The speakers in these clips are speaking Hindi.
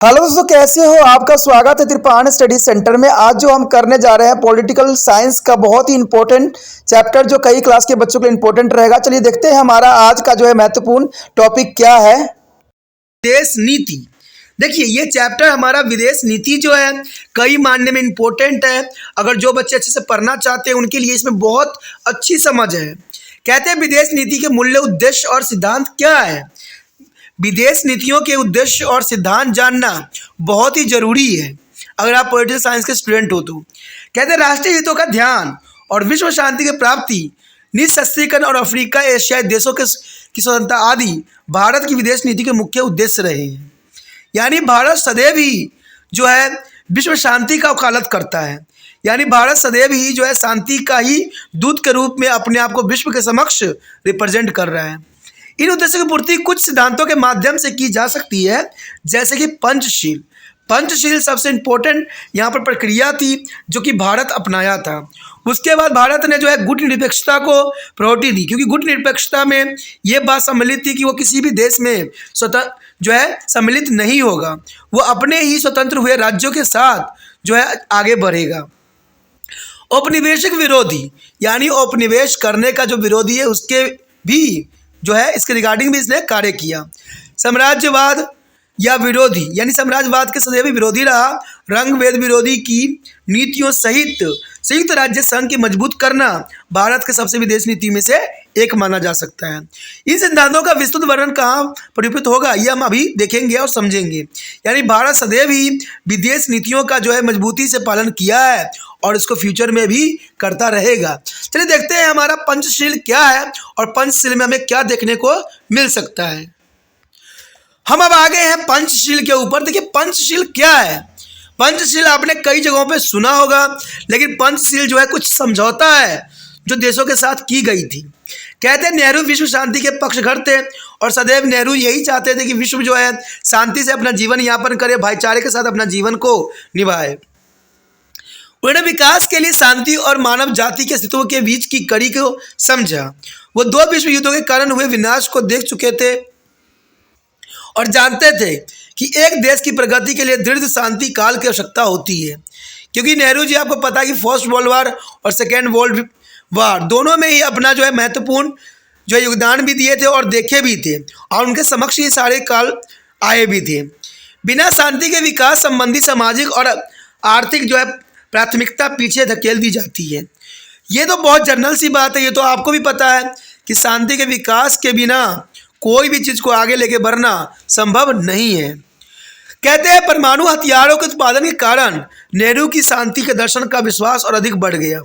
हेलो दोस्तों, कैसे हो? आपका स्वागत है त्रिपाण स्टडी सेंटर में। आज जो हम करने जा रहे हैं पॉलिटिकल साइंस का बहुत ही इंपॉर्टेंट चैप्टर, जो कई क्लास के बच्चों के लिए इंपॉर्टेंट रहेगा। चलिए देखते हैं हमारा आज का जो है महत्वपूर्ण टॉपिक क्या है। विदेश नीति। देखिए, ये चैप्टर हमारा विदेश नीति जो है कई मायने में इंपॉर्टेंट है। अगर जो बच्चे अच्छे से पढ़ना चाहते हैं उनके लिए इसमें बहुत अच्छी समझ है। कहते हैं विदेश नीति के मूल्य, उद्देश्य और सिद्धांत क्या है। विदेश नीतियों के उद्देश्य और सिद्धांत जानना बहुत ही जरूरी है अगर आप पॉलिटिकल साइंस के स्टूडेंट हो तो। कहते हैं राष्ट्रीय हितों का ध्यान और विश्व शांति की प्राप्ति, निःशस्त्रीकरण और अफ्रीका एशियाई देशों की स्वतंत्रता आदि भारत की विदेश नीति के मुख्य उद्देश्य रहे हैं। यानी भारत सदैव ही जो है विश्व शांति का वकालत करता है। यानी भारत सदैव ही जो है शांति का ही दूत के रूप में अपने आप को विश्व के समक्ष रिप्रेजेंट कर रहा है। इन उद्देश्यों की पूर्ति कुछ सिद्धांतों के माध्यम से की जा सकती है, जैसे कि पंचशील। पंचशील सबसे इंपॉर्टेंट यहाँ पर प्रक्रिया थी जो कि भारत अपनाया था। उसके बाद भारत ने जो है गुट निरपेक्षता को प्रायोरिटी दी, क्योंकि गुट निरपेक्षता में ये बात सम्मिलित थी कि वो किसी भी देश में स्वतंत्र जो है सम्मिलित नहीं होगा, वो अपने ही स्वतंत्र हुए राज्यों के साथ जो है आगे बढ़ेगा। औपनिवेशिक विरोधी, यानी औपनिवेश करने का जो विरोधी है उसके भी जो है इसके रिगार्डिंग भी इसने कार्य किया। साम्राज्यवाद या विरोधी, यानी साम्राज्यवाद के सदैव विरोधी रहा। रंग भेद विरोधी की नीतियों सहित संयुक्त राज्य संघ की मजबूत करना भारत के सबसे विदेश नीति में से एक माना जा सकता है। इन सिद्धांतों का विस्तृत वर्णन कहाँ परिवर्तित होगा ये हम अभी देखेंगे और समझेंगे। यानी भारत सदैव ही विदेश नीतियों का जो है मजबूती से पालन किया है और इसको फ्यूचर में भी करता रहेगा। चलिए देखते हैं हमारा पंचशील क्या है और पंचशील में हमें क्या देखने को मिल सकता है। हम अब आ गए हैं पंचशील के ऊपर। देखिए पंचशील क्या है। पंचशील आपने कई जगहों पे सुना होगा, लेकिन पंचशील जो है कुछ समझौता है जो देशों के साथ की गई थी। कहते हैं नेहरू विश्व शांति के पक्षधर थे और सदैव नेहरू यही चाहते थे कि विश्व जो है शांति से अपना जीवन यापन करे, भाईचारे के साथ अपना जीवन को निभाए। उन्होंने विकास के लिए शांति और मानव जाति के अस्तित्व के बीच की कड़ी को समझा। वो दो विश्व युद्धों के कारण हुए विनाश को देख चुके थे और जानते थे कि एक देश की प्रगति के लिए दृढ़ शांति काल की आवश्यकता होती है। क्योंकि नेहरू जी, आपको पता है कि फर्स्ट वर्ल्ड वार और सेकेंड वर्ल्ड वार दोनों में ही अपना जो है महत्वपूर्ण जो योगदान भी दिए थे और देखे भी थे, और उनके समक्ष ये सारे काल आए भी थे। बिना शांति के विकास संबंधी सामाजिक और आर्थिक जो है प्राथमिकता पीछे धकेल दी जाती है। ये तो बहुत जनरल सी बात है, ये तो आपको भी पता है कि शांति के विकास के बिना कोई भी चीज़ को आगे लेके बढ़ना संभव नहीं है। कहते हैं परमाणु हथियारों के उत्पादन के कारण नेहरू की शांति के दर्शन का विश्वास और अधिक बढ़ गया,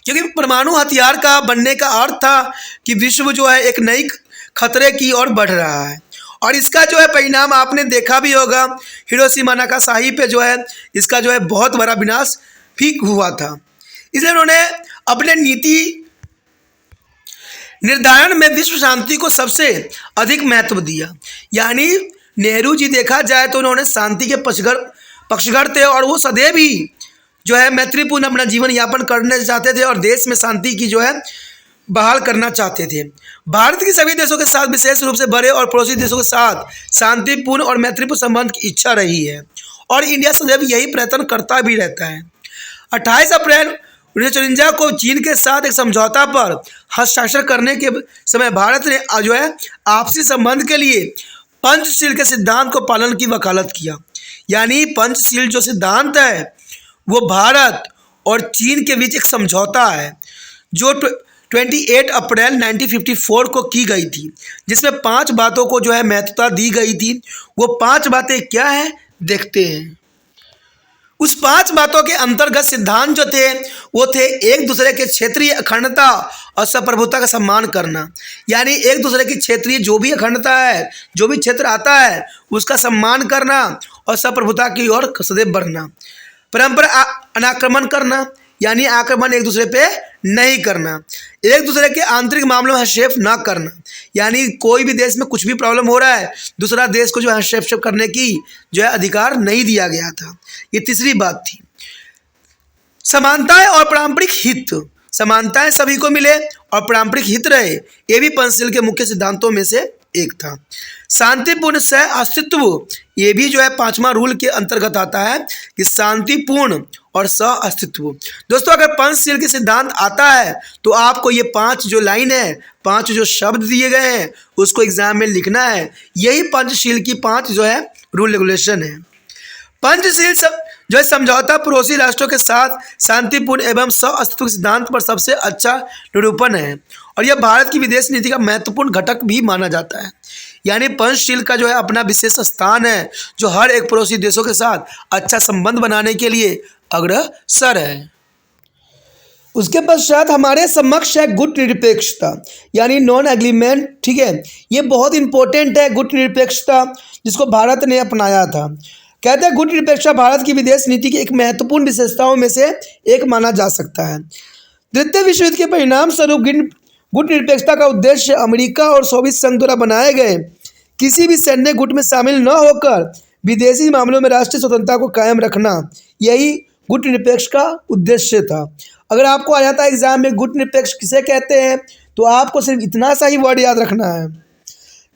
क्योंकि परमाणु हथियार का बनने का अर्थ था कि विश्व जो है एक नई खतरे की ओर बढ़ रहा है। और इसका जो है परिणाम आपने देखा भी होगा, हिरोशिमा नागासाकी पे जो है इसका जो है बहुत बड़ा विनाश भी हुआ था। इसलिए उन्होंने अपने नीति निर्धारण में विश्व शांति को सबसे अधिक महत्व दिया। यानी नेहरू जी देखा जाए तो उन्होंने शांति के पक्षधर थे और वो सदैव ही जो है मैत्रीपूर्ण अपना जीवन यापन करना चाहते थे और देश में शांति की जो है बहाल करना चाहते थे। भारत के सभी देशों के साथ, विशेष रूप से बड़े और पड़ोसी देशों के साथ शांतिपूर्ण और मैत्रीपूर्ण संबंध की इच्छा रही है और इंडिया सदैव यही प्रयत्न करता भी रहता है। 28 अप्रैल 1954 को चीन के साथ एक समझौता पर हस्ताक्षर करने के समय भारत ने जो है आपसी संबंध के लिए पंचशील के सिद्धांत को पालन की वकालत किया। यानी पंचशील जो सिद्धांत है वो भारत और चीन के बीच एक समझौता है जो 28 अप्रैल 1954 को की गई थी, जिसमें 5 बातों को जो है महत्वता दी गई थी। वो 5 बातें क्या है देखते हैं। उस 5 बातों के अंतर्गत सिद्धांत जो थे वो थे एक दूसरे के क्षेत्रीय अखंडता और संप्रभुता का सम्मान करना। यानी एक दूसरे की क्षेत्रीय जो भी अखंडता है, जो भी क्षेत्र आता है उसका सम्मान करना और संप्रभुता की ओर सदैव बढ़ना। परंपरा अनाक्रमण करना, यानी आक्रमण एक दूसरे पे नहीं करना। एक दूसरे के आंतरिक मामलों में हस्तक्षेप ना करना, यानी कोई भी देश में कुछ भी प्रॉब्लम हो रहा है दूसरा देश को जो है हस्तक्षेप करने की जो है अधिकार नहीं दिया गया था। ये तीसरी बात थी। समानताएं और पारंपरिक हित, समानताएं सभी को मिले और पारंपरिक हित रहे, ये भी पंचशील के मुख्य सिद्धांतों में से एक था। शांतिपूर्ण सह अस्तित्व, ये भी जो है 5वां रूल के अंतर्गत आता है कि शांतिपूर्ण और सह अस्तित्व। दोस्तों अगर पंचशील के सिद्धांत आता है तो आपको ये 5 जो लाइन है, 5 जो शब्द दिए गए हैं उसको एग्जाम में लिखना है। यही पंचशील की 5 जो है रूल रेगुलेशन है। पंचशील सब जो है समझौता पड़ोसी राष्ट्रों के साथ शांतिपूर्ण एवं सह अस्तित्व के सिद्धांत पर सबसे अच्छा निरूपण है और यह भारत की विदेश नीति का महत्वपूर्ण घटक भी माना जाता है। यानी पंचशील का जो है अपना विशेष स्थान है जो हर एक पड़ोसी देशों के साथ अच्छा संबंध बनाने के लिए अग्रसर है। उसके पश्चात हमारे समक्ष है गुट निरपेक्षता यानी नॉन एग्रीमेंट। ठीक है, ये बहुत इंपॉर्टेंट है गुट निरपेक्षता, जिसको भारत ने अपनाया था। कहते हैं गुट निरपेक्षता भारत की विदेश नीति की एक महत्वपूर्ण विशेषताओं में से एक माना जा सकता है। द्वितीय विश्व युद्ध के परिणाम स्वरूप गुट निरपेक्षता का उद्देश्य अमेरिका और सोवियत संघ द्वारा बनाए गए किसी भी सैन्य गुट में शामिल न होकर विदेशी मामलों में राष्ट्रीय स्वतंत्रता को कायम रखना, यही गुट निरपेक्ष का उद्देश्य था। अगर आपको आ जाता है एग्जाम में गुट निरपेक्ष किसे कहते हैं तो आपको सिर्फ इतना सा ही वर्ड याद रखना है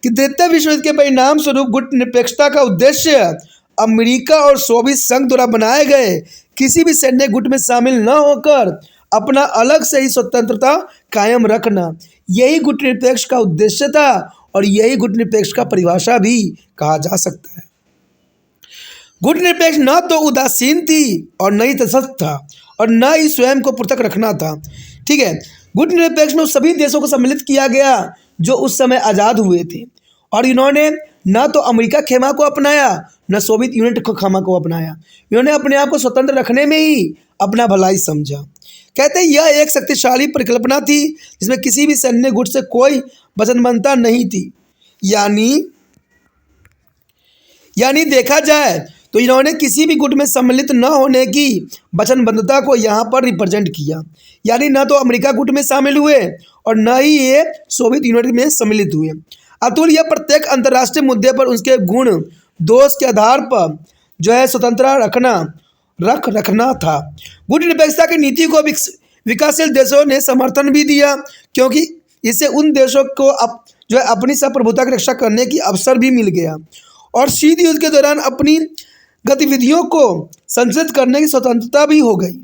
कि द्वितीय विश्व युद्ध के परिणाम स्वरूप गुट निरपेक्षता का उद्देश्य अमेरिका और सोवियत संघ द्वारा बनाए गए किसी भी सैन्य गुट में शामिल न होकर अपना अलग से ही स्वतंत्रता कायम रखना, यही गुट निरपेक्ष का उद्देश्य था और यही गुट निरपेक्ष का परिभाषा भी कहा जा सकता है। गुट निरपेक्ष न तो उदासीन थी और न ही तटस्थ था और न ही स्वयं को पृथक रखना था। ठीक है, गुट निरपेक्ष में उस सभी देशों को सम्मिलित किया गया जो उस समय आज़ाद हुए थे और इन्होंने न तो अमेरिका खेमा को अपनाया न सोवियत यूनियन को खेमा को अपनाया। इन्होंने अपने आप को स्वतंत्र रखने में ही अपना भलाई समझा। कहते हैं यह एक शक्तिशाली परिकल्पना थी जिसमें किसी भी सैन्य गुट से कोई वचनबद्धता नहीं थी। यानी देखा जाए तो इन्होंने किसी भी गुट में सम्मिलित न होने की वचनबद्धता को यहाँ पर रिप्रेजेंट किया। यानी न तो अमेरिका गुट में शामिल हुए और न ही ये सोवियत यूनियन में सम्मिलित हुए। अतुल यह प्रत्येक अंतर्राष्ट्रीय मुद्दे पर उसके गुण दोष के आधार पर जो है स्वतंत्रता रखना था। गुट निरपेक्षता की नीति को विकासशील देशों ने समर्थन भी दिया क्योंकि इससे उन देशों को जो है अपनी संप्रभुता की रक्षा करने की अवसर भी मिल गया और शीत युद्ध के दौरान अपनी गतिविधियों को संचालित करने की स्वतंत्रता भी हो गई।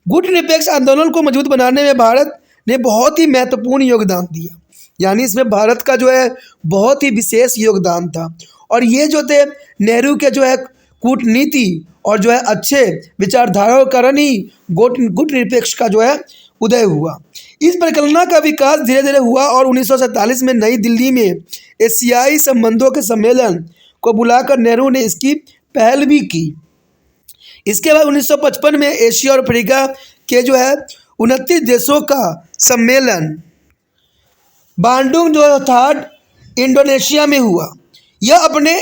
गुट निरपेक्ष आंदोलन को मजबूत बनाने में भारत ने बहुत ही महत्वपूर्ण योगदान दिया। यानी इसमें भारत का जो है बहुत ही विशेष योगदान था और ये जो थे नेहरू के जो है कूटनीति और जो है अच्छे विचारधाराओं के कारण ही गुट निरपेक्ष का जो है उदय हुआ। इस परिकल्पना का विकास धीरे धीरे हुआ और 1947 में नई दिल्ली में एशियाई संबंधों के सम्मेलन को बुलाकर नेहरू ने इसकी पहल भी की। इसके बाद 1955 में एशिया और अफ्रीका के जो है 29 देशों का सम्मेलन बांडुंग जो था इंडोनेशिया में हुआ। यह अपने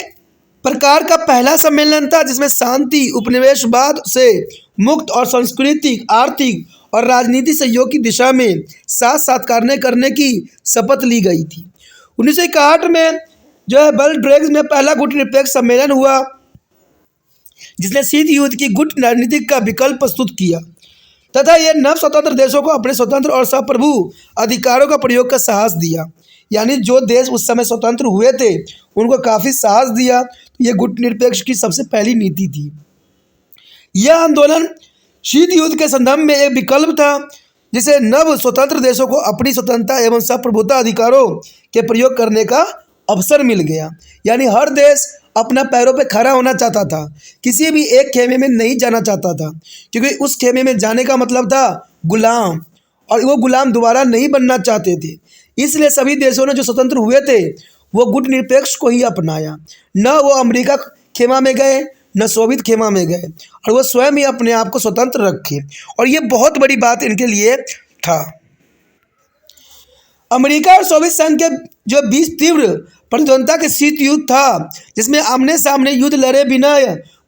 प्रकार का पहला सम्मेलन था जिसमें शांति, उपनिवेशवाद से मुक्त और सांस्कृतिक, आर्थिक और राजनीतिक सहयोग की दिशा में साथ साथ कार्य करने की शपथ ली गई थी। 1961 में जो है बेल्ग्रेड में पहला गुट निरपेक्ष सम्मेलन हुआ जिसने शीत युद्ध की गुट रणनीति का विकल्प प्रस्तुत किया तथा यह नव स्वतंत्र देशों को अपने स्वतंत्र और संप्रभु अधिकारों का प्रयोग का साहस दिया। यानी जो देश उस समय स्वतंत्र हुए थे उनको काफ़ी साहस दिया। ये गुट निरपेक्ष की सबसे पहली नीति थी। यह आंदोलन शीत युद्ध के संदर्भ में एक विकल्प था जिसे नव स्वतंत्र देशों को अपनी स्वतंत्रता एवं संप्रभुता अधिकारों के प्रयोग करने का अवसर मिल गया। यानी हर देश अपना पैरों पे खड़ा होना चाहता था, किसी भी एक खेमे में नहीं जाना चाहता था क्योंकि उस खेमे में जाने का मतलब था गुलाम और वो गुलाम दोबारा नहीं बनना चाहते थे। इसलिए सभी देशों ने जो स्वतंत्र हुए थे वो गुट निरपेक्ष को ही अपनाया। न वो अमेरिका खेमा में गए न सोवियत खेमा में गए और वो स्वयं ही अपने आप को स्वतंत्र रखे और ये बहुत बड़ी बात इनके लिए था। अमेरिका और सोवियत संघ के जो बीच तीव्र प्रतिद्वंद्विता के शीत युद्ध था जिसमें आमने सामने युद्ध लड़े बिना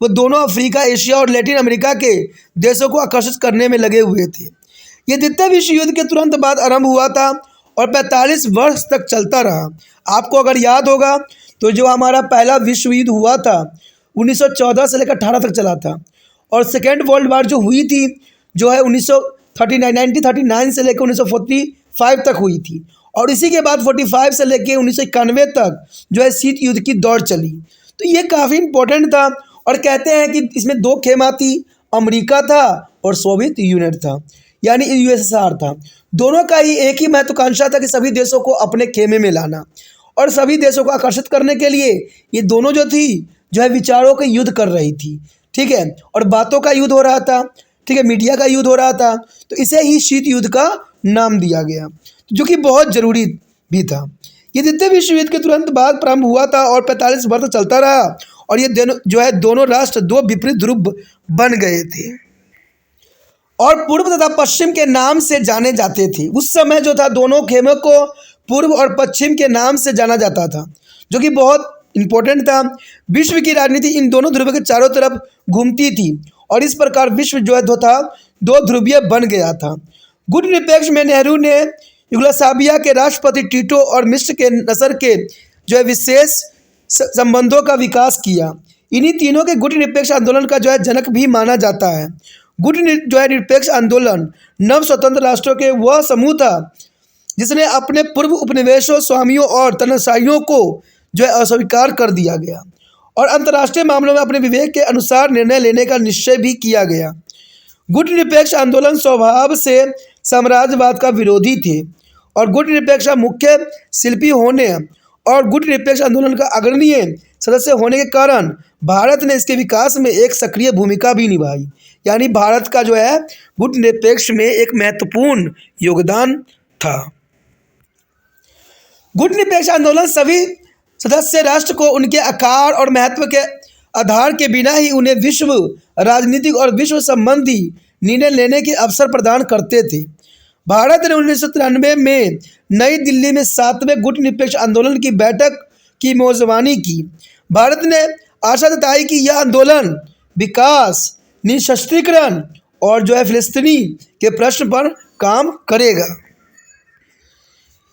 वो दोनों अफ्रीका, एशिया और लैटिन अमेरिका के देशों को आकर्षित करने में लगे हुए थे। ये द्वितीय विश्व युद्ध के तुरंत बाद आरंभ हुआ था और 45 वर्ष तक चलता रहा। आपको अगर याद होगा तो जो हमारा पहला विश्व युद्ध हुआ था 1914 से लेकर 18 तक चला था और सेकेंड वर्ल्ड वार जो हुई थी जो है 1939 से लेकर 1945 तक हुई थी और इसी के बाद 45 से लेकर 1991 तक जो है शीत युद्ध की दौड़ चली। तो ये काफ़ी इम्पोर्टेंट था और कहते हैं कि इसमें दो खेमा थी, अमेरिका था और सोवियत यूनियन था, यानी यूएसएसआर था। दोनों का ही एक ही महत्वाकांक्षा था कि सभी देशों को अपने खेमे में लाना, और सभी देशों को आकर्षित करने के लिए ये दोनों जो है विचारों के युद्ध कर रही थी, ठीक है, और बातों का युद्ध हो रहा था, ठीक है, मीडिया का युद्ध हो रहा था। तो इसे ही शीत युद्ध का नाम दिया गया, जो कि बहुत ज़रूरी भी था। ये द्वितीय विश्व युद्ध के तुरंत बाद प्रारंभ हुआ था और 45 वर्ष तक चलता रहा, और ये दोनों राष्ट्र दो विपरीत ध्रुव बन गए थे और पूर्व तथा पश्चिम के नाम से जाने जाते थे। उस समय जो था दोनों खेमों को पूर्व और पश्चिम के नाम से जाना जाता था, जो कि बहुत इम्पोर्टेंट था। विश्व की राजनीति इन दोनों ध्रुवों के चारों तरफ घूमती थी और इस प्रकार विश्व जो था दो ध्रुवीय बन गया था। गुट निरपेक्ष में नेहरू ने युगोस्लाविया के राष्ट्रपति टीटो और मिस्र के नसर के जो है विशेष संबंधों का विकास किया। इन्हीं तीनों के गुट निरपेक्ष आंदोलन का जो है जनक भी माना जाता है। गुट जो है निरपेक्ष आंदोलन नव स्वतंत्र राष्ट्रों के वह समूह था जिसने अपने पूर्व उपनिवेशों, स्वामियों और तनाशाहियों को जो है अस्वीकार कर दिया गया और अंतर्राष्ट्रीय मामलों में अपने विवेक के अनुसार निर्णय लेने का निश्चय भी किया गया। गुट निरपेक्ष आंदोलन स्वभाव से साम्राज्यवाद का विरोधी थे और गुट निरपेक्ष मुख्य शिल्पी होने और गुट निरपेक्ष आंदोलन का अग्रणीय सदस्य होने के कारण भारत ने इसके विकास में एक सक्रिय भूमिका भी निभाई। यानी भारत का जो है गुट निरपेक्ष में एक महत्वपूर्ण योगदान था। गुट निरपेक्ष आंदोलन सभी सदस्य राष्ट्र को उनके आकार और महत्व के आधार के बिना ही उन्हें विश्व राजनीतिक और विश्व संबंधी निर्णय लेने के अवसर प्रदान करते थे। भारत ने 1993 में नई दिल्ली में 7वें गुट निरपेक्ष आंदोलन की बैठक की मेजबानी की। भारत ने आशा जताई कि यह आंदोलन विकास, निशस्त्रीकरण और जो है फिलिस्तीनी के प्रश्न पर काम करेगा।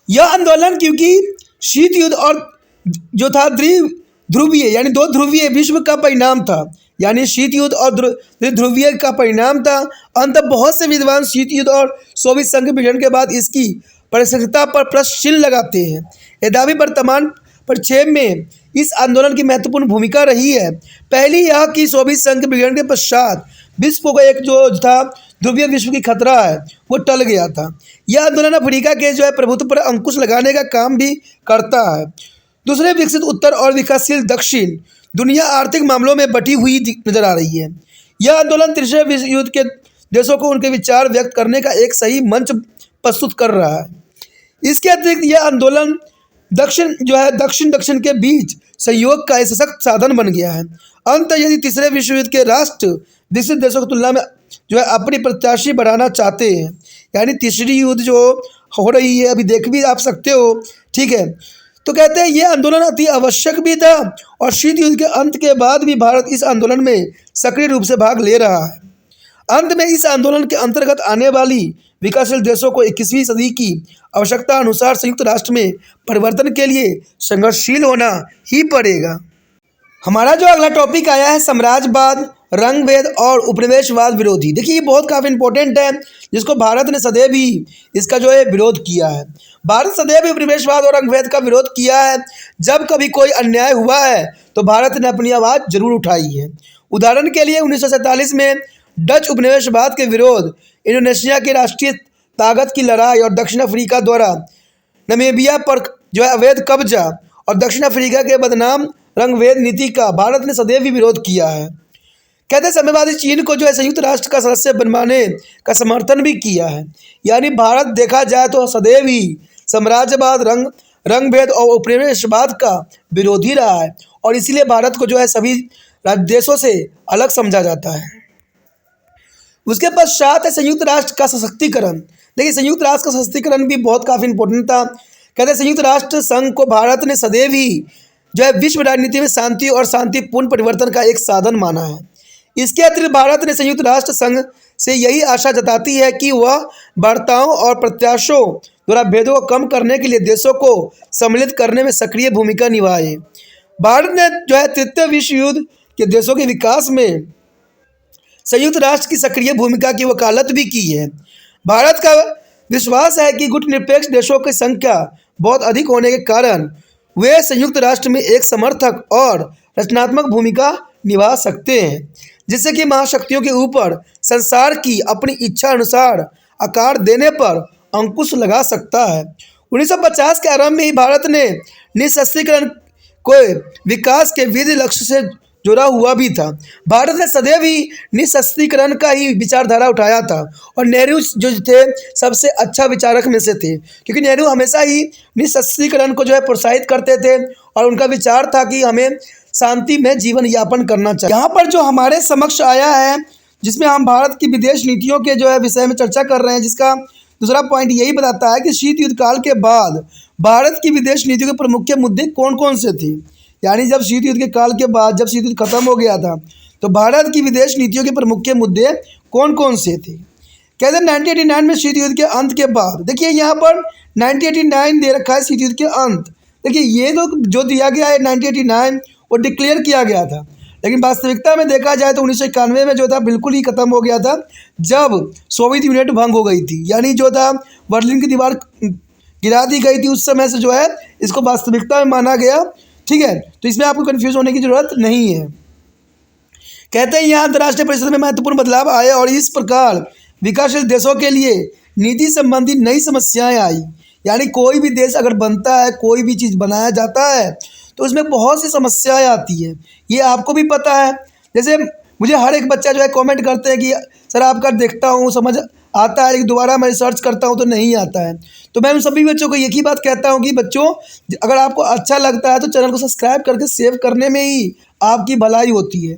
यह आंदोलन क्योंकि शीत युद्ध और जो था ध्रुवीय यानी दो ध्रुवीय विश्व का परिणाम था, यानी शीत युद्ध और ध्रुवीय का परिणाम था। अंत बहुत से विद्वान शीत युद्ध और सोवियत संघ विघटन के बाद इसकी परिसंख्यता पर प्रश्न चिन्ह लगाते हैं। यद्यपि वर्तमान परिप्रेक्ष्य में इस आंदोलन की महत्वपूर्ण भूमिका रही है। पहली यह कि सोवियत संघ विघटन के पश्चात विश्व को एक जो था ध्रुवीय विश्व की खतरा है वो टल गया था। यह आंदोलन अफ्रीका के जो है प्रभुत्व पर अंकुश लगाने का काम भी करता है। दूसरे, विकसित उत्तर और विकासशील दक्षिण दुनिया आर्थिक मामलों में बटी हुई नजर आ रही है। यह आंदोलन तीसरे विश्व युद्ध के देशों को उनके विचार व्यक्त करने का एक सही मंच प्रस्तुत कर रहा है। इसके अतिरिक्त यह आंदोलन दक्षिण के बीच सहयोग का एक सशक्त साधन बन गया है। अंत यदि तीसरे विश्व युद्ध के राष्ट्र विकसित देशों की तुलना में जो है अपनी प्रत्याशी बढ़ाना चाहते हैं, यानी तीसरी युद्ध जो हो रही है अभी देख भी आप सकते हो, ठीक है, तो कहते हैं ये आंदोलन अति आवश्यक भी था और शीत युद्ध के अंत के बाद भी भारत इस आंदोलन में सक्रिय रूप से भाग ले रहा है। अंत में इस आंदोलन के अंतर्गत आने वाली विकासशील देशों को 21वीं सदी की आवश्यकता अनुसार संयुक्त राष्ट्र में परिवर्तन के लिए संघर्षशील होना ही पड़ेगा। हमारा जो अगला टॉपिक आया है साम्राज्यवाद, रंगभेद और उपनिवेशवाद विरोधी। देखिए ये बहुत काफ़ी इंपॉर्टेंट है, जिसको भारत ने सदैव ही इसका जो है विरोध किया है। भारत सदैव ही उपनिवेशवाद और रंगभेद का विरोध किया है। जब कभी कोई अन्याय हुआ है तो भारत ने अपनी आवाज़ जरूर उठाई है। उदाहरण के लिए 1947 में डच उपनिवेशवाद के विरोध, इंडोनेशिया की राष्ट्रीय ताकत की लड़ाई और दक्षिण अफ्रीका द्वारा नमीबिया पर जो है अवैध कब्जा और दक्षिण अफ्रीका के बदनाम रंगभेद नीति का भारत ने सदैव ही विरोध किया है। कहते साम्यवादी चीन को जो है संयुक्त राष्ट्र का सदस्य बनवाने का समर्थन भी किया है। यानी भारत देखा जाए तो सदैव ही साम्राज्यवाद, रंगभेद और उपनिवेशवाद का विरोधी रहा है और इसीलिए भारत को जो है सभी देशों से अलग समझा जाता है। उसके पश्चात है संयुक्त राष्ट्र का सशक्तिकरण। देखिए संयुक्त राष्ट्र का सशक्तिकरण भी बहुत काफ़ी इंपॉर्टेंट था। कहते हैं संयुक्त राष्ट्र संघ को भारत ने सदैव ही जो है विश्व राजनीति में शांति और शांतिपूर्ण परिवर्तन का एक साधन माना है। इसके अतिरिक्त भारत ने संयुक्त राष्ट्र संघ से यही आशा जताती है कि वह वार्ताओं और प्रत्याशों द्वारा भेदों को कम करने के लिए देशों को सम्मिलित करने में सक्रिय भूमिका निभाए। भारत ने जो है तृतीय विश्व युद्ध के देशों के विकास में संयुक्त राष्ट्र की सक्रिय भूमिका की वकालत भी की है। भारत का विश्वास है कि गुटनिरपेक्ष देशों की संख्या बहुत अधिक होने के कारण वे संयुक्त राष्ट्र में एक समर्थक और रचनात्मक भूमिका निभा सकते हैं, जिससे कि महाशक्तियों के ऊपर संसार की अपनी इच्छा अनुसार आकार देने पर अंकुश लगा सकता है। 1950 के आरंभ में ही भारत ने निःशस्त्रीकरण को विकास के विधि लक्ष्य से जुड़ा हुआ भी था। भारत ने सदैव ही निःशस्त्रीकरण का ही विचारधारा उठाया था और नेहरू जो थे सबसे अच्छा विचारक में से थे, क्योंकि नेहरू हमेशा ही निःशस्त्रीकरण को जो है प्रोत्साहित करते थे और उनका विचार था कि हमें शांति में जीवन यापन करना चाहिए। यहाँ पर जो हमारे समक्ष आया है, जिसमें हम भारत की विदेश नीतियों के जो है विषय में चर्चा कर रहे हैं, जिसका दूसरा पॉइंट यही बताता है कि शीत युद्ध काल के बाद भारत की विदेश नीतियों के प्रमुख मुद्दे कौन कौन से थे। यानी जब शीत युद्ध के काल के बाद, जब शीत युद्ध खत्म हो गया था, तो भारत की विदेश नीतियों के प्रमुख मुद्दे कौन कौन से थे। कहते हैं 1989 में शीत युद्ध के अंत के बाद, देखिए यहाँ पर 1989 दे रखा है शीत युद्ध के अंत। देखिए ये तो जो दिया गया है 1989 वो डिक्लेयर किया गया था, लेकिन वास्तविकता में देखा जाए तो 1991 में जो था बिल्कुल ही खत्म हो गया था, जब सोवियत यूनियन भंग हो गई थी। यानी जो था बर्लिन की दीवार गिरा दी गई थी, उस समय से जो है इसको वास्तविकता में माना गया। ठीक है, तो इसमें आपको कंफ्यूज होने की जरूरत नहीं है। कहते हैं यहाँ अंतर्राष्ट्रीय परिषद में महत्वपूर्ण बदलाव आए और इस प्रकार विकासशील देशों के लिए नीति संबंधी नई समस्याएं आई। यानी कोई भी देश अगर बनता है, कोई भी चीज़ बनाया जाता है, तो उसमें बहुत सी समस्याएं आती है, ये आपको भी पता है। जैसे मुझे हर एक बच्चा जो है कमेंट करते हैं कि सर आपका देखता हूँ समझ आता है, लेकिन दोबारा मैं रिसर्च करता हूँ तो नहीं आता है। तो मैं उन सभी बच्चों को एक ही बात कहता हूँ कि बच्चों, अगर आपको अच्छा लगता है तो चैनल को सब्सक्राइब करके सेव करने में ही आपकी भलाई होती है।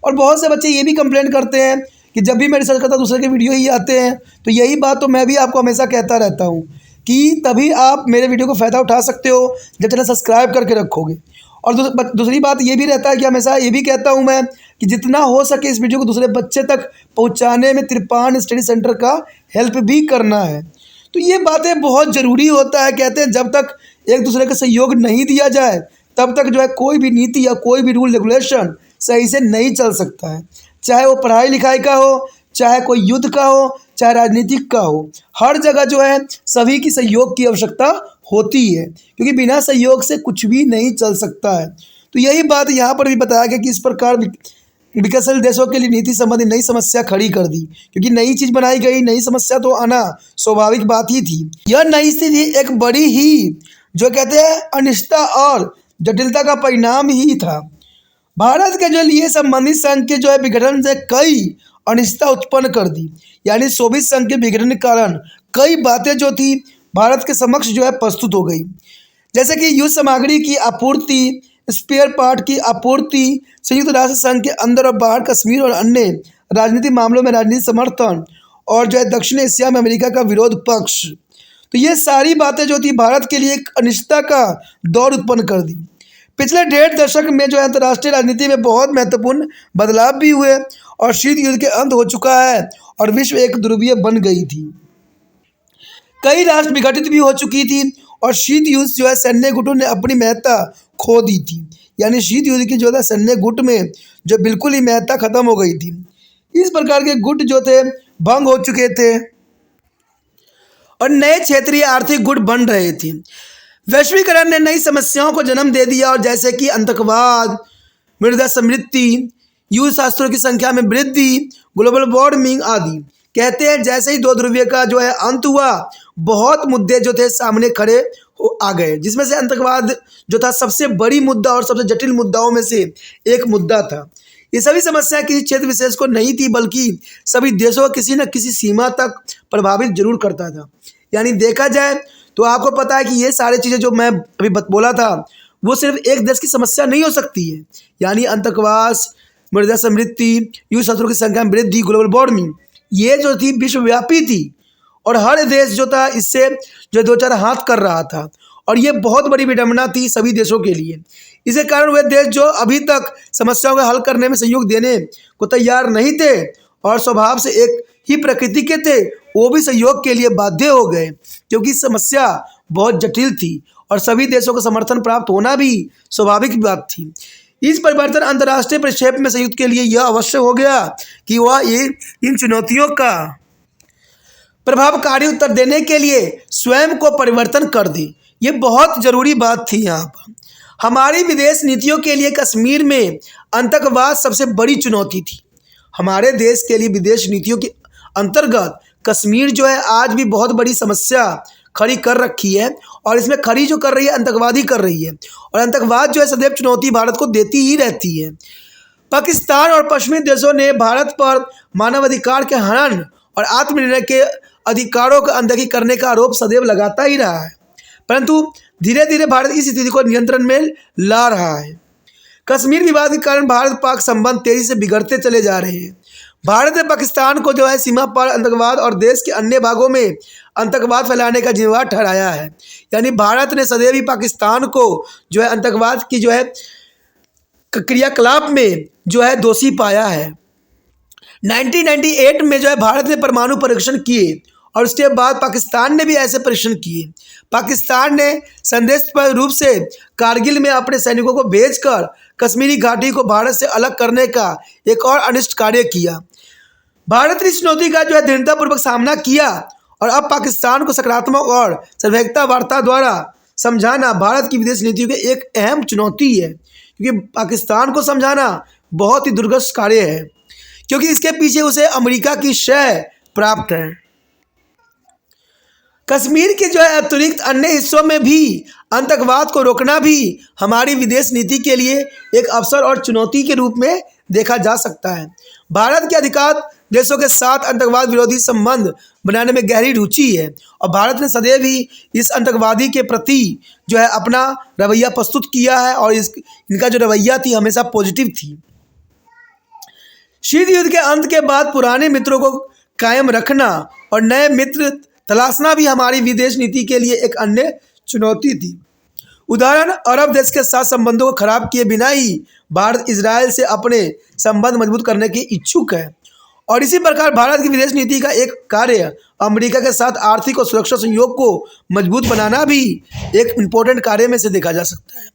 और बहुत से बच्चे ये भी कंप्लेंट करते हैं कि जब भी मैं रिसर्च करता हूँ दूसरे के वीडियो ही आते हैं। तो यही बात तो मैं भी आपको हमेशा कहता रहता हूँ कि तभी आप मेरे वीडियो को फ़ायदा उठा सकते हो जब चैनल सब्सक्राइब करके रखोगे। और दूसरी बात ये भी रहता है कि हमेशा ये भी कहता हूँ मैं कि जितना हो सके इस वीडियो को दूसरे बच्चे तक पहुँचाने में तिरपान स्टडी सेंटर का हेल्प भी करना है। तो ये बातें बहुत ज़रूरी होता है। कहते हैं जब तक एक दूसरे का सहयोग नहीं दिया जाए तब तक जो है कोई भी नीति या कोई भी रूल रेगुलेशन सही से नहीं चल सकता है, चाहे वो पढ़ाई लिखाई का हो, चाहे कोई युद्ध का हो, चाहे राजनीतिक का हो। हर जगह जो है सभी की सहयोग की आवश्यकता होती है, क्योंकि बिना सहयोग से कुछ भी नहीं चल सकता है। तो यही बात यहाँ पर भी बताया गया कि इस प्रकार विकासशील देशों के लिए नीति संबंधी नई समस्या खड़ी कर दी, क्योंकि नई चीज़ बनाई गई, नई समस्या तो आना स्वाभाविक बात ही थी। यह नई स्थिति एक बड़ी ही जो कहते हैं अनिश्चितता और जटिलता का परिणाम ही था। भारत के जो लिए संबंधित संघ के जो है विघटन से कई अनिश्चितता उत्पन्न कर दी। यानी सोवियत संघ के विघटन के कारण कई बातें जो थी भारत के समक्ष जो है प्रस्तुत हो गई, जैसे कि युद्ध सामग्री की आपूर्ति, स्पेयर पार्ट की आपूर्ति, संयुक्त राष्ट्र संघ के अंदर और बाहर कश्मीर और अन्य राजनीतिक मामलों में राजनीतिक समर्थन, और जो है दक्षिण एशिया में अमेरिका का विरोध पक्ष। तो ये सारी बातें जो थी भारत के लिए एक अनिश्चितता का दौर उत्पन्न कर दी। पिछले 1.5 दशक में जो है अंतर्राष्ट्रीय राजनीति में बहुत महत्वपूर्ण बदलाव भी हुए और शीत युद्ध के अंत हो चुका है और विश्व एक ध्रुवीय बन गई थी। कई राष्ट्र विघटित भी हो चुकी थी और शीत युद्ध जो है सैन्य गुटों ने अपनी महत्ता खो दी थी। यानी शीत युद्ध की जो है सैन्य गुट में जो बिल्कुल ही महत्ता खत्म हो गई थी। इस प्रकार के गुट जो थे भंग हो चुके थे और नए क्षेत्रीय आर्थिक गुट बन रहे थे। वैश्वीकरण ने नई समस्याओं को जन्म दे दिया, और जैसे कि आतंकवाद, मृदा समृद्धि, युद्ध शस्त्रों की संख्या में वृद्धि, ग्लोबल वार्मिंग आदि। कहते हैं जैसे ही दो ध्रुवीय का जो है अंत हुआ, बहुत मुद्दे जो थे सामने खड़े आ गए, जिसमें से आतंकवाद जो था सबसे बड़ी मुद्दा और सबसे जटिल मुद्दाओं में से एक मुद्दा था। ये सभी समस्या किसी क्षेत्र विशेष को नहीं थी, बल्कि सभी देशों को किसी न किसी सीमा तक प्रभावित जरूर करता था। यानी देखा जाए तो आपको पता है कि ये सारी चीज़ें जो मैं अभी बोला था वो सिर्फ एक देश की समस्या नहीं हो सकती है। यानी आतंकवाद, मृदा समृद्धि, युद्ध शस्त्रों की संख्या में वृद्धि, ग्लोबल वार्मिंग, ये जो थी विश्वव्यापी थी और हर देश जो था इससे जो दो चार हाथ कर रहा था, और ये बहुत बड़ी विडंबना थी सभी देशों के लिए। इसी कारण वे देश जो अभी तक समस्याओं का हल करने में सहयोग देने को तैयार नहीं थे और स्वभाव से एक ही प्रकृति के थे, वो भी सहयोग के लिए बाध्य हो गए, क्योंकि समस्या बहुत जटिल थी और सभी देशों को समर्थन प्राप्त होना भी स्वाभाविक बात थी। इस परिवर्तन अंतर्राष्ट्रीय परिक्षेप में संयुक्त के लिए यह अवश्य हो गया कि वह इन चुनौतियों का प्रभावकारी उत्तर देने के लिए स्वयं को परिवर्तन कर दें। ये बहुत ज़रूरी बात थी यहाँ पर। हमारी विदेश नीतियों के लिए कश्मीर में आतंकवाद सबसे बड़ी चुनौती थी। हमारे देश के लिए विदेश नीतियों के अंतर्गत कश्मीर जो है आज भी बहुत बड़ी समस्या खड़ी कर रखी है, और इसमें खड़ी जो कर रही है आतंकवाद ही कर रही है, और आतंकवाद जो है सदैव चुनौती भारत को देती ही रहती है। पाकिस्तान और पश्चिमी देशों ने भारत पर मानवाधिकार के हनन और आत्मनिर्णय के अधिकारों का अनदेखी करने का आरोप सदैव लगाता ही रहा है, परंतु धीरे धीरे भारत इस स्थिति को नियंत्रण में ला रहा है। कश्मीर विवाद के कारण भारत पाक संबंध तेजी से बिगड़ते चले जा रहे हैं। भारत ने पाकिस्तान को जो है सीमा पर आतंकवाद और देश के अन्य भागों में आतंकवाद फैलाने का जिम्मेवार ठहराया है। यानी भारत ने सदैव ही पाकिस्तान को जो है आतंकवाद की जो है क्रियाकलाप में जो है दोषी पाया है। 1998 में जो है भारत ने परमाणु परीक्षण किए, और उसके बाद पाकिस्तान ने भी ऐसे परीक्षण किए। पाकिस्तान ने संदेशपूर्ण रूप से कारगिल में अपने सैनिकों को भेजकर कश्मीरी घाटी को भारत से अलग करने का एक और अनिष्ट कार्य किया। भारत ने इस चुनौती का जो है दृढ़तापूर्वक सामना किया, और अब पाकिस्तान को सकारात्मक और सर्वैकता वार्ता द्वारा समझाना भारत की विदेश नीतियों की एक अहम चुनौती है, क्योंकि पाकिस्तान को समझाना बहुत ही दुर्गम कार्य है, क्योंकि इसके पीछे उसे अमेरिका की शय प्राप्त है। कश्मीर के जो है अतिरिक्त अन्य हिस्सों में भी आतंकवाद को रोकना भी हमारी विदेश नीति के लिए एक अवसर और चुनौती के रूप में देखा जा सकता है। भारत के अधिकांश देशों के साथ आतंकवाद विरोधी संबंध बनाने में गहरी रुचि है, और भारत ने सदैव ही इस आतंकवादी के प्रति जो है अपना रवैया प्रस्तुत किया है, और इनका जो रवैया थी हमेशा पॉजिटिव थी। शीत युद्ध के अंत के बाद पुराने मित्रों को कायम रखना और नए मित्र तलाशना भी हमारी विदेश नीति के लिए एक अन्य चुनौती थी। उदाहरण, अरब देश के साथ संबंधों को खराब किए बिना ही भारत इजराइल से अपने संबंध मजबूत करने के इच्छुक है, और इसी प्रकार भारत की विदेश नीति का एक कार्य अमेरिका के साथ आर्थिक और सुरक्षा सहयोग को मजबूत बनाना भी एक इम्पोर्टेंट कार्य में से देखा जा सकता है।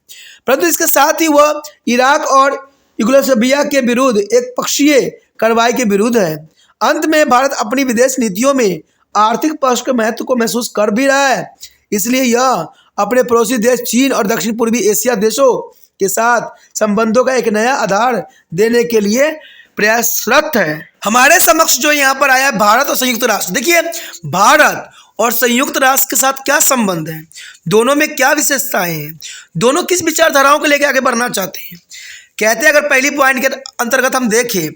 परंतु इसके साथ ही वह इराक और यूगोस्लाविया के विरुद्ध एक पक्षीय कार्रवाई के विरुद्ध है। अंत में भारत अपनी विदेश नीतियों में आर्थिक पक्ष के महत्व को महसूस कर भी रहा है, इसलिए यह अपने पड़ोसी देश चीन और दक्षिण पूर्वी एशिया देशों के साथ संबंधों का एक नया आधार देने के लिए प्रयासरत है। हमारे समक्ष जो यहाँ पर आया है भारत और संयुक्त राष्ट्र। देखिए, भारत और संयुक्त राष्ट्र के साथ क्या संबंध है, दोनों में क्या विशेषताएं हैं, दोनों किस विचारधाराओं को लेकर आगे बढ़ना चाहते हैं। कहते हैं, अगर पहली पॉइंट के अंतर्गत हम देखें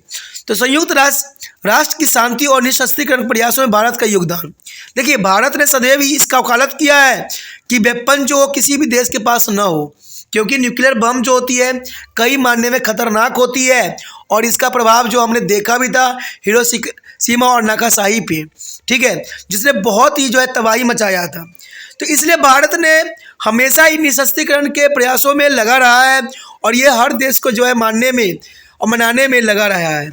तो संयुक्त राष्ट्र की शांति और निशस्त्रीकरण प्रयासों में भारत का योगदान। देखिए, भारत ने सदैव ही इसका वकालत किया है कि वेपन जो किसी भी देश के पास न हो, क्योंकि न्यूक्लियर बम जो होती है कई मायने में खतरनाक होती है, और इसका प्रभाव जो हमने देखा भी था हिरोशिमा और नागासाकी पे, ठीक है, जिसने बहुत ही जो है तबाही मचाया था। तो इसलिए भारत ने हमेशा ही निशस्त्रीकरण के प्रयासों में लगा रहा है, और ये हर देश को जो है मानने में और मनाने में लगा रहा है।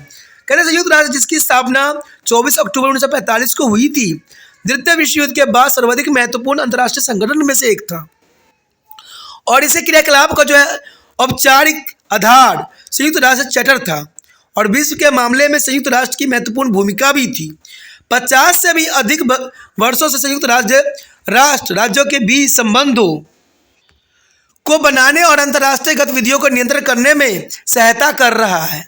कहते संयुक्त राष्ट्र जिसकी स्थापना 24 अक्टूबर 1945 को हुई थी, द्वितीय विश्व युद्ध के बाद सर्वाधिक महत्वपूर्ण अंतर्राष्ट्रीय संगठन में से एक था, और इसे क्रियाकलाप का जो है औपचारिक आधार संयुक्त राष्ट्र चार्टर था, और विश्व के मामले में संयुक्त राष्ट्र की महत्वपूर्ण भूमिका भी थी। 50 से भी अधिक वर्षों से संयुक्त राष्ट्र राज्यों के बीच संबंधों को बनाने और अंतर्राष्ट्रीय गतिविधियों को नियंत्रण करने में सहायता कर रहा है।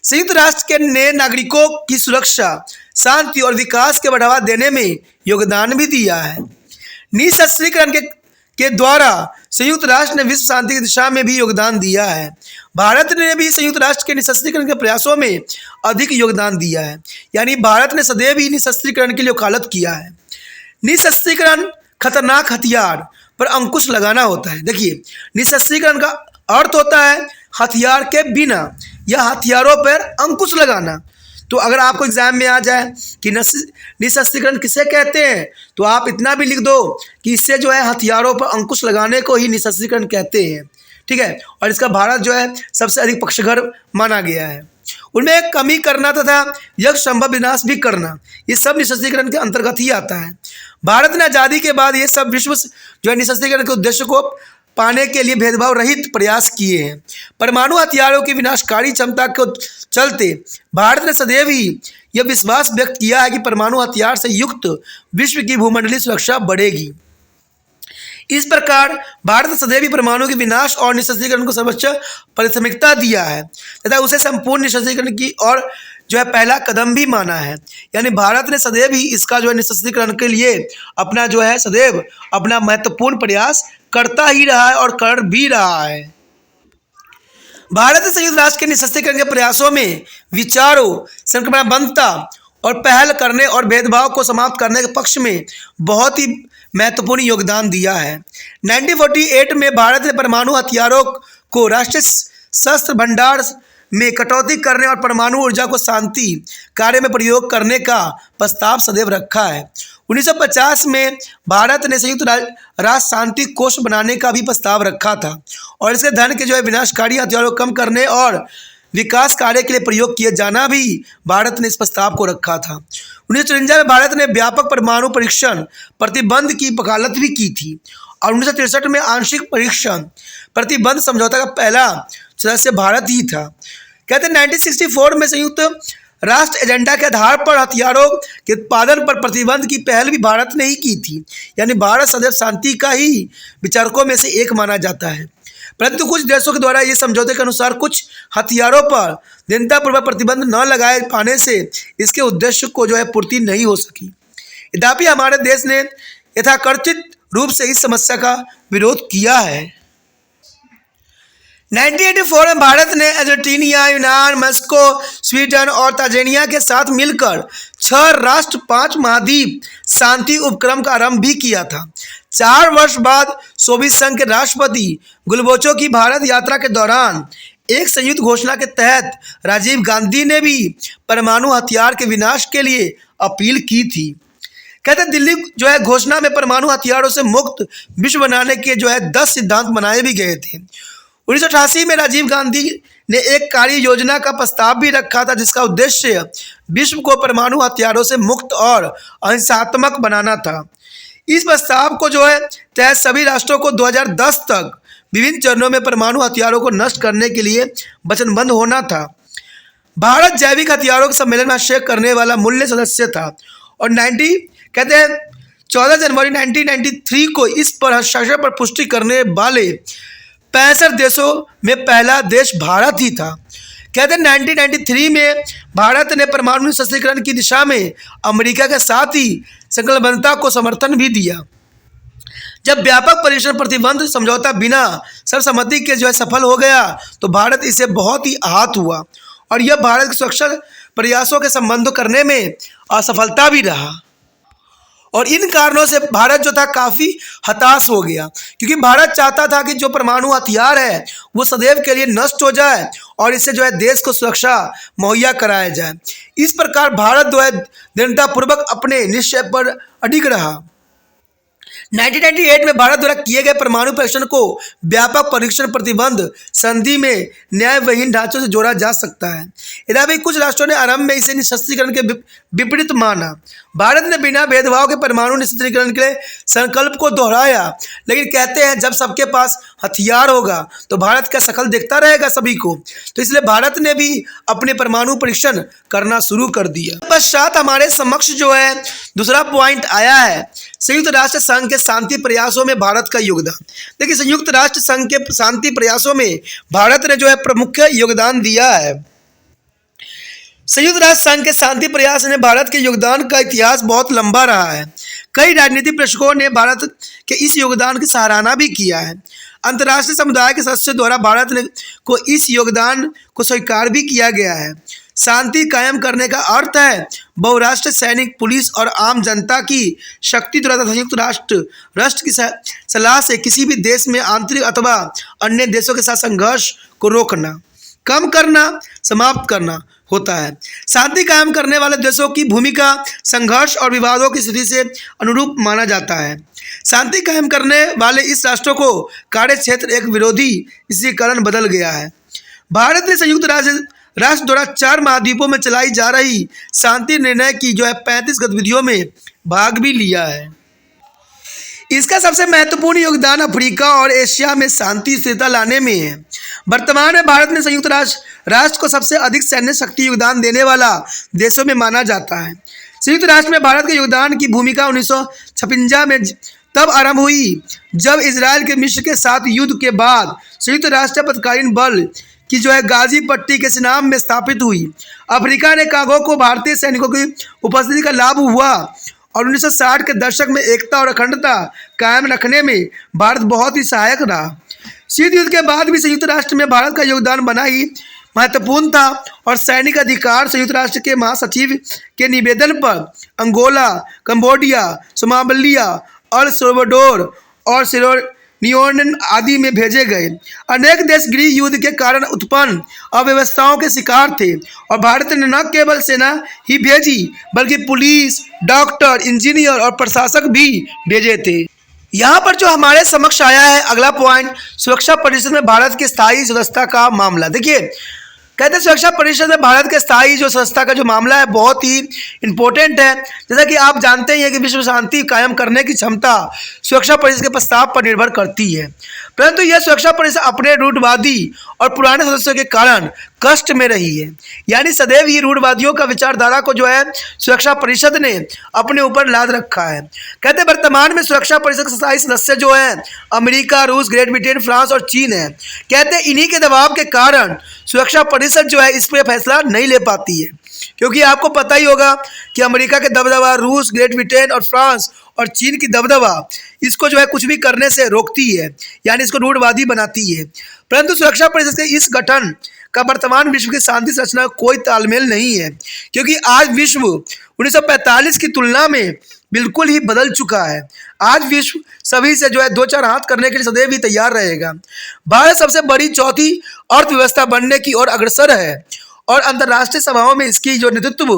संयुक्त राष्ट्र के ने नागरिकों की सुरक्षा, शांति और विकास के बढ़ावा देने में योगदान भी दिया है। निशस्त्रीकरण के द्वारा संयुक्त राष्ट्र ने विश्व शांति की दिशा में भी योगदान दिया है। भारत ने भी संयुक्त राष्ट्र के निशस्त्रीकरण के प्रयासों में अधिक योगदान दिया है, यानी भारत ने सदैव ही निशस्त्रीकरण के लिए वकालत किया है। निशस्त्रीकरण खतरनाक हथियार पर अंकुश लगाना होता है। देखिए, निशस्त्रीकरण का अर्थ होता है हथियार के बिना या हथियारों पर अंकुश लगाना। तो अगर आपको एग्जाम में आ जाए कि निशस्त्रीकरण किसे कहते हैं, तो आप इतना भी लिख दो कि इससे जो है हथियारों पर अंकुश लगाने को ही निशस्त्रीकरण कहते हैं, ठीक है। और इसका भारत जो है सबसे अधिक पक्षधर माना गया है। उनमें कमी करना तथा यह संभव विनाश भी करना, ये सब निशस्त्रीकरण के अंतर्गत ही आता है। भारत ने आज़ादी के बाद ये सब विश्व जो है निशस्त्रीकरण के उद्देश्य को पाने के लिए भेदभाव रहित प्रयास किए हैं। परमाणु हथियारों की विनाशकारी क्षमता को चलते भारत ने सदैव ही यह विश्वास व्यक्त किया है कि परमाणु हथियार से युक्त विश्व की भूमंडलीय सुरक्षा बढ़ेगी। इस प्रकार भारत सदैव ही परमाणु के विनाश और निःशस्त्रीकरण को सर्वोच्च प्राथमिकता दिया है तथा उसे संपूर्ण निःशस्त्रीकरण की ओर जो है पहला कदम भी माना है। यानी भारत ने सदैव ही इसका जो है निःशस्त्रीकरण के लिए अपना जो है सदैव अपना महत्वपूर्ण प्रयास करता ही रहा है और कर भी रहा है। भारत ने संयुक्त राष्ट्र के निःशस्त्रीकरण के प्रयासों में विचारों, संक्रमणबद्धता और पहल करने और भेदभाव को समाप्त करने के पक्ष में बहुत ही महत्वपूर्ण योगदान दिया है। 1948 में भारत ने परमाणु हथियारों को राष्ट्रीय शस्त्र भंडार में कटौती करने और परमाणु ऊर्जा को शांति कार्य में प्रयोग करने का प्रस्ताव सदैव रखा है। 1950 में भारत ने संयुक्त राष्ट्र शांति कोष बनाने का भी प्रस्ताव रखा था और इसके धन के जो है विनाशकारी हथियारों को कम करने और विकास कार्य के लिए प्रयोग किए जाना भी भारत ने इस प्रस्ताव को रखा था। 1953 में भारत ने व्यापक परमाणु परीक्षण प्रतिबंध की वकालत भी की थी और 1963 में आंशिक परीक्षण प्रतिबंध समझौता का पहला सदस्य भारत ही था। कहते हैं 1964 में संयुक्त राष्ट्र एजेंडा के आधार पर हथियारों के उत्पादन पर प्रतिबंध की पहल भी भारत ने ही की थी। यानी भारत सदैव शांति का ही विचारकों में से एक माना जाता है, परंतु कुछ देशों के द्वारा ये समझौते के अनुसार कुछ हथियारों पर दृढ़तापूर्वक प्रतिबंध न लगाए पाने से इसके उद्देश्य को जो है पूर्ति नहीं हो सकी। यद्यपि हमारे देश ने यथाकथित रूप से इस समस्या का विरोध किया है। 1984 में भारत ने अर्जेंटीना, यूनान, मस्को, स्वीडन और तांजानिया के साथ मिलकर 6 राष्ट्र 5 महाद्वीप शांति उपक्रम का आरंभ भी किया था। 4 वर्ष बाद सोवियत संघ के राष्ट्रपति गुलबोचो की भारत यात्रा के दौरान एक संयुक्त घोषणा के तहत राजीव गांधी ने भी परमाणु हथियार के विनाश के लिए अपील की थी। कहते दिल्ली जो है घोषणा में परमाणु हथियारों से मुक्त विश्व बनाने के जो है 10 सिद्धांत बनाए भी गए थे। 1988 में राजीव गांधी ने एक कार्य योजना का प्रस्ताव भी रखा था जिसका उद्देश्य विश्व को परमाणु हथियारों से मुक्त और अहिंसात्मक बनाना था। इस प्रस्ताव को जो है तहत सभी राष्ट्रों को 2010 तक विभिन्न चरणों में परमाणु हथियारों को नष्ट करने के लिए वचनबद्ध होना था। भारत जैविक हथियारों के सम्मेलन में हस्तक्षेप करने वाला मूल्य सदस्य था और 14 जनवरी 1993 को इस पर हस्ताक्षर पर पुष्टि करने वाले 65 देशों में पहला देश भारत ही था। कहते हैं 1993 में भारत ने परमाणु निःशस्त्रीकरण की दिशा में अमेरिका के साथ ही संकल्पबद्धता को समर्थन भी दिया। जब व्यापक परीक्षण प्रतिबंध समझौता बिना सर्वसम्मति के जो है सफल हो गया तो भारत इससे बहुत ही आहत हुआ और यह भारत के सुरक्षा प्रयासों के संबंध करने में असफलता भी रहा और इन कारणों से भारत जो था काफ़ी हताश हो गया, क्योंकि भारत चाहता था कि जो परमाणु हथियार है वो सदैव के लिए नष्ट हो जाए और इससे जो है देश को सुरक्षा मुहैया कराया जाए। इस प्रकार भारत जो है दृढ़तापूर्वक अपने निश्चय पर अडिग रहा। 1998 में भारत द्वारा किए गए परमाणु परीक्षण को व्यापक परीक्षण प्रतिबंध संधि में न्यायविहीन ढांचों से जोड़ा जा सकता है। यद्यपि कुछ राष्ट्रों ने आरंभ में इसे निःशस्त्रीकरण के विपरीत माना। भारत ने बिना भेदभाव के परमाणु निःशस्त्रीकरण के संकल्प को दोहराया, लेकिन कहते हैं जब सबके पास हथियार होगा तो भारत का शकल देखता रहेगा सभी को, तो इसलिए भारत ने भी अपने परमाणु परीक्षण करना शुरू कर दिया। पश्चात हमारे समक्ष जो है दूसरा पॉइंट आया है संयुक्त राष्ट्र संघ के शांति प्रयासों में भारत का योगदान। देखिए संयुक्त राष्ट्र संघ के शांति प्रयासों में भारत ने जो है प्रमुख योगदान दिया है। संयुक्त राष्ट्र संघ के शांति प्रयास में भारत के योगदान का इतिहास बहुत लंबा रहा है। कई राजनीतिक प्रेक्षकों ने भारत के इस योगदान की सराहना भी किया है। अंतर्राष्ट्रीय समुदाय के सदस्यों द्वारा भारत को इस योगदान को स्वीकार भी किया गया है। शांति कायम करने का अर्थ है बहुराष्ट्रीय सैनिक, पुलिस और आम जनता की शक्ति द्वारा संयुक्त राष्ट्र की सलाह से किसी भी देश में आंतरिक अथवा अन्य देशों के साथ संघर्ष को रोकना, कम करना, समाप्त करना होता है। शांति कायम करने वाले देशों की भूमिका संघर्ष और विवादों की स्थिति से अनुरूप माना जाता है। शांति कायम करने वाले इस राष्ट्रों को कार्य क्षेत्र एक विरोधी इसी कारण बदल गया है। भारत ने संयुक्त राष्ट्र द्वारा 4 महाद्वीपों में चलाई जा रही शांति निर्णय की जो है 35 गतिविधियों में भाग भी लिया है। इसका सबसे महत्वपूर्ण योगदान अफ्रीका और एशिया में शांति स्थिरता लाने में है। वर्तमान में भारत में संयुक्त राष्ट्र को सबसे अधिक सैन्य शक्ति योगदान देने वाला देशों में माना जाता है। संयुक्त राष्ट्र में भारत के योगदान की भूमिका 1956 में तब आरंभ हुई जब इजराइल के मिस्र के साथ युद्ध के बाद संयुक्त राष्ट्र आपातकालीन बल की गाजी पट्टी के सिनाम में स्थापित हुई। अफ्रीका ने कांगो को भारतीय सैनिकों की उपस्थिति का लाभ हुआ और 1960 के दशक में एकता और अखंडता कायम रखने में भारत बहुत ही सहायक रहा। शीत युद्ध के बाद भी संयुक्त राष्ट्र में भारत का योगदान बना ही महत्वपूर्ण था और सैनिक अधिकार संयुक्त राष्ट्र के महासचिव के निवेदन पर Angola, Cambodia, Somalia, El Salvador और सिएरा आदि में भेजे गए। अनेक देश गृह युद्ध के कारण उत्पन्न अव्यवस्थाओं के शिकार थे और भारत ने न केवल सेना ही भेजी बल्कि पुलिस, डॉक्टर, इंजीनियर और प्रशासक भी भेजे थे। यहाँ पर जो हमारे समक्ष आया है अगला पॉइंट, सुरक्षा परिषद में भारत की स्थायी सदस्यता का मामला। देखिए, कहते हैं सुरक्षा परिषद में भारत के स्थायी सदस्यता का जो मामला है बहुत ही इंपॉर्टेंट है। जैसा कि आप जानते ही हैं कि विश्व शांति कायम करने की क्षमता सुरक्षा परिषद के प्रस्ताव पर निर्भर करती है, परंतु यह सुरक्षा परिषद अपने रूढ़वादी और पुराने सदस्यों के कारण कष्ट में रही है। यानी सदैव ही रूढ़वादियों का विचारधारा को सुरक्षा परिषद ने अपने ऊपर लाद रखा है। कहते हैं वर्तमान में सुरक्षा परिषद के स्थायी सदस्य जो है अमेरिका, रूस, ग्रेट ब्रिटेन, फ्रांस और चीन है। कहते हैं इन्हीं के दबाव के कारण सुरक्षा परिषद इस पर फैसला नहीं ले पाती है, क्योंकि आपको पता ही होगा कि अमेरिका के दबदबा, रूस, ग्रेट ब्रिटेन और फ्रांस और चीन की दबदबा इसको कुछ भी करने से रोकती है, यानी इसको रूढ़वादी बनाती है। परंतु सुरक्षा परिषद के इस गठन का वर्तमान विश्व की शांति संरचना का कोई तालमेल नहीं है, क्योंकि आज विश्व 1945 की तुलना में बिल्कुल ही बदल चुका है। आज विश्व सभी से दो चार हाथ करने के लिए सदैव ही तैयार रहेगा। भारत सबसे बड़ी चौथी अर्थव्यवस्था बनने की ओर अग्रसर है और अंतर्राष्ट्रीय सभाओं में इसकी नेतृत्व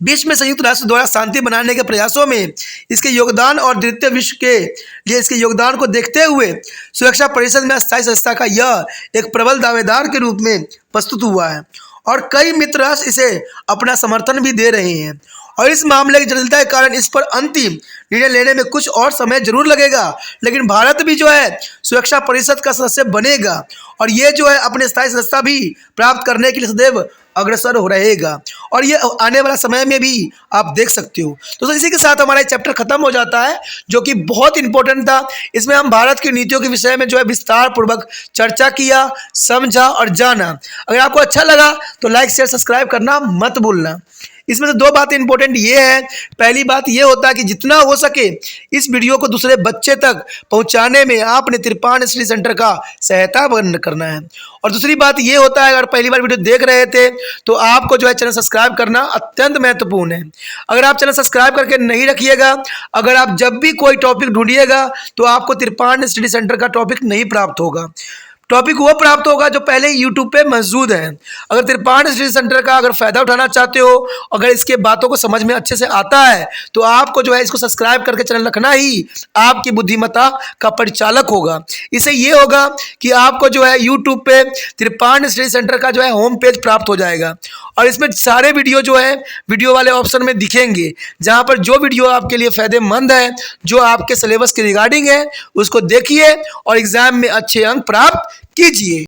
विश्व में संयुक्त राष्ट्र द्वारा शांति बनाने के प्रयासों में इसके योगदान और द्वितीय विश्व के लिए इसके योगदान को देखते हुए सुरक्षा परिषद में अस्थायी सदस्यता का यह एक प्रबल दावेदार के रूप में प्रस्तुत हुआ है और कई मित्र राष्ट्र इसे अपना समर्थन भी दे रहे हैं। और इस मामले की जटिलता के कारण इस पर अंतिम निर्णय लेने में कुछ और समय जरूर लगेगा, लेकिन भारत भी सुरक्षा परिषद का सदस्य बनेगा और ये अपने स्थायी सदस्यता भी प्राप्त करने के लिए सदैव अग्रसर हो रहेगा और ये आने वाला समय में भी आप देख सकते हो। तो इसी के साथ हमारा चैप्टर खत्म हो जाता है, जो कि बहुत इंपॉर्टेंट था। इसमें हम भारत की नीतियों के विषय में विस्तार पूर्वक चर्चा किया, समझा और जाना। अगर आपको अच्छा लगा तो लाइक, शेयर, सब्सक्राइब करना मत भूलना। इसमें से दो बातें इंपॉर्टेंट ये है, पहली बात ये होता है कि जितना हो सके इस वीडियो को दूसरे बच्चे तक पहुंचाने में आपने तिरपान स्टडी सेंटर का सहायता करना है। और दूसरी बात ये होता है, अगर पहली बार वीडियो देख रहे थे तो आपको चैनल सब्सक्राइब करना अत्यंत महत्वपूर्ण है। अगर आप चैनल सब्सक्राइब करके नहीं रखिएगा, अगर आप जब भी कोई टॉपिक ढूंढिएगा तो आपको तिरपान स्टडी सेंटर का टॉपिक नहीं प्राप्त होगा। टॉपिक वो प्राप्त होगा जो पहले ही यूट्यूब पे मौजूद है। अगर तिरपान स्टडी सेंटर का अगर फ़ायदा उठाना चाहते हो, अगर इसके बातों को समझ में अच्छे से आता है तो आपको इसको सब्सक्राइब करके चैनल रखना ही आपकी बुद्धिमत्ता का परिचालक होगा। इससे ये होगा कि आपको यूट्यूब पे तिरपान स्टडी सेंटर का होम पेज प्राप्त हो जाएगा और इसमें सारे वीडियो वीडियो वाले ऑप्शन में दिखेंगे, जहाँ पर जो वीडियो आपके लिए फ़ायदेमंद है, जो आपके सिलेबस के रिगार्डिंग है, उसको देखिए और एग्ज़ाम में अच्छे अंक प्राप्त कीजिए।